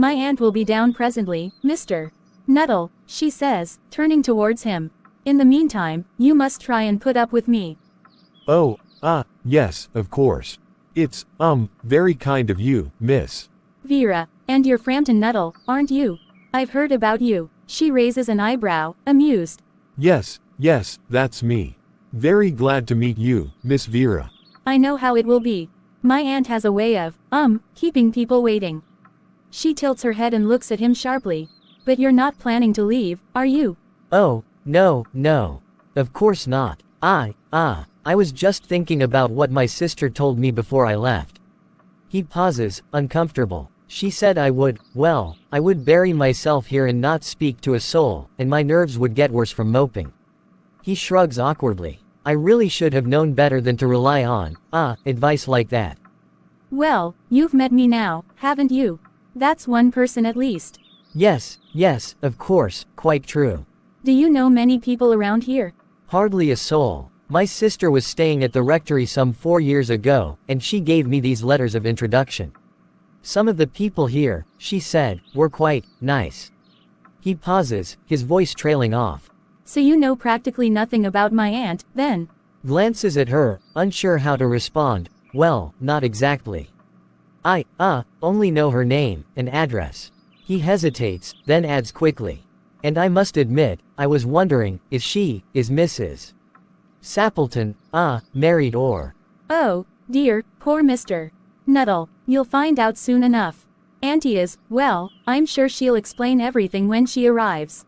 My aunt will be down presently, Mr. Nuttall, she says, turning towards him. In the meantime, you must try and put up with me. Oh, yes, of course. It's, very kind of you, Miss Vera, and you're Frampton Nuttall, aren't you? I've heard about you. She raises an eyebrow, amused. Yes, that's me. Very glad to meet you, Miss Vera. I know how it will be. My aunt has a way of, keeping people waiting. She tilts her head and looks at him sharply. But you're not planning to leave, are you? Oh, no. Of course not. I was just thinking about what my sister told me before I left. He pauses, uncomfortable. She said I would bury myself here and not speak to a soul, and my nerves would get worse from moping. He shrugs awkwardly. I really should have known better than to rely on, advice like that. Well, you've met me now, haven't you? That's one person at least. Yes, of course, quite true. Do you know many people around here? Hardly a soul. My sister was staying at the rectory some 4 years ago, and she gave me these letters of introduction. Some of the people here, she said, were quite nice. He pauses, his voice trailing off. So you know practically nothing about my aunt, then? Glances at her, unsure how to respond. Well, not exactly. I, only know her name and address. He hesitates, then adds quickly. And I must admit, I was wondering, is Mrs. Sappleton, married or? Oh, dear, poor Mr. Nuttall, you'll find out soon enough. Auntie is, well, I'm sure she'll explain everything when she arrives.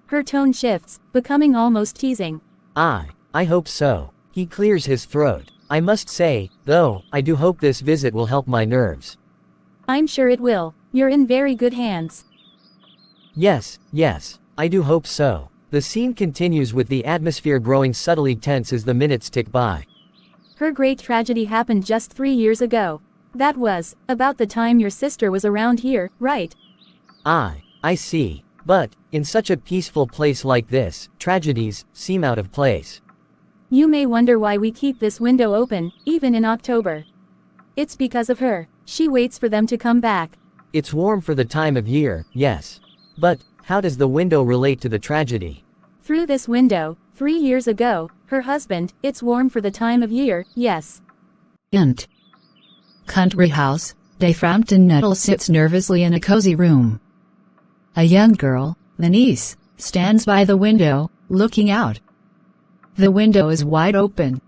Her tone shifts, becoming almost teasing. I hope so. He clears his throat. I must say, though, I do hope this visit will help my nerves. I'm sure it will. You're in very good hands. Yes, I do hope so. The scene continues with the atmosphere growing subtly tense as the minutes tick by. Her great tragedy happened just 3 years ago. That was, about the time your sister was around here, right? I see. But, in such a peaceful place like this, tragedies seem out of place. You may wonder why we keep this window open, even in October. It's because of her. She waits for them to come back. It's warm for the time of year, yes. But, how does the window relate to the tragedy? Through this window, 3 years ago, her husband, it's warm for the time of year, yes. Int. Country house, de Frampton Nuttall sits nervously in a cozy room. A young girl, the niece, stands by the window, looking out. The window is wide open.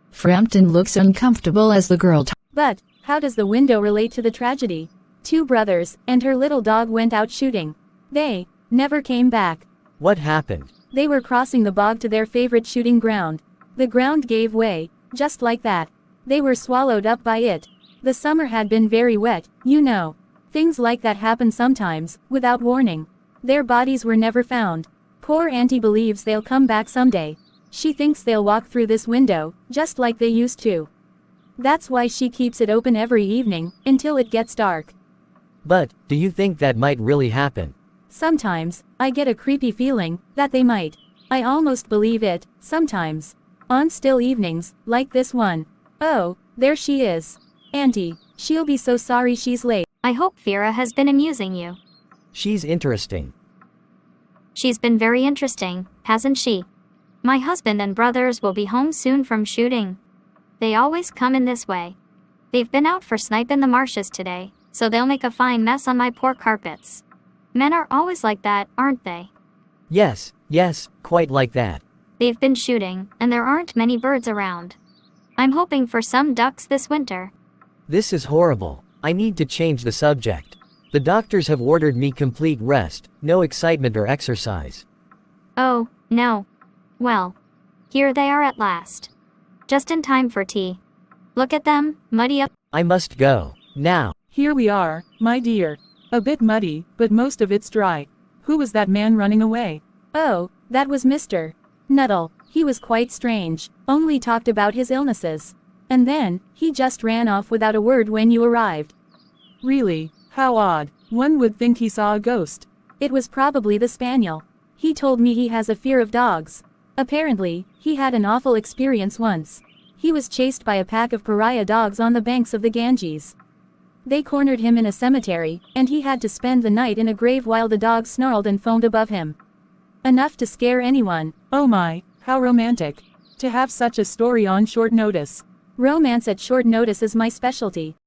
Frampton looks uncomfortable as the girl But, how does the window relate to the tragedy? 2 brothers, and her little dog went out shooting. They never came back. What happened? They were crossing the bog to their favorite shooting ground. The ground gave way, just like that. They were swallowed up by it. The summer had been very wet, you know. Things like that happen sometimes, without warning. Their bodies were never found. Poor Auntie believes they'll come back someday. She thinks they'll walk through this window, just like they used to. That's why she keeps it open every evening, until it gets dark. But, do you think that might really happen? Sometimes, I get a creepy feeling that they might. I almost believe it, sometimes. On still evenings, like this one. Oh, there she is. Auntie, she'll be so sorry she's late. I hope Vera has been amusing you. She's interesting. She's been very interesting, hasn't she? My husband and brothers will be home soon from shooting. They always come in this way. They've been out for snipe in the marshes today, so they'll make a fine mess on my poor carpets. Men are always like that, aren't they? Yes, quite like that. They've been shooting, and there aren't many birds around. I'm hoping for some ducks this winter. This is horrible. I need to change the subject. The doctors have ordered me complete rest, no excitement or exercise. Oh, no. Well, here they are at last. Just in time for tea. Look at them, muddy up. I must go, now. Here we are, my dear. A bit muddy, but most of it's dry. Who was that man running away? Oh, that was Mr. Nuttall. He was quite strange, only talked about his illnesses. And then, he just ran off without a word when you arrived. Really, how odd. One would think he saw a ghost. It was probably the spaniel. He told me he has a fear of dogs. Apparently, he had an awful experience once. He was chased by a pack of pariah dogs on the banks of the Ganges. They cornered him in a cemetery, and he had to spend the night in a grave while the dog snarled and foamed above him. Enough to scare anyone. Oh my, how romantic. To have such a story on short notice. Romance at short notice is my specialty.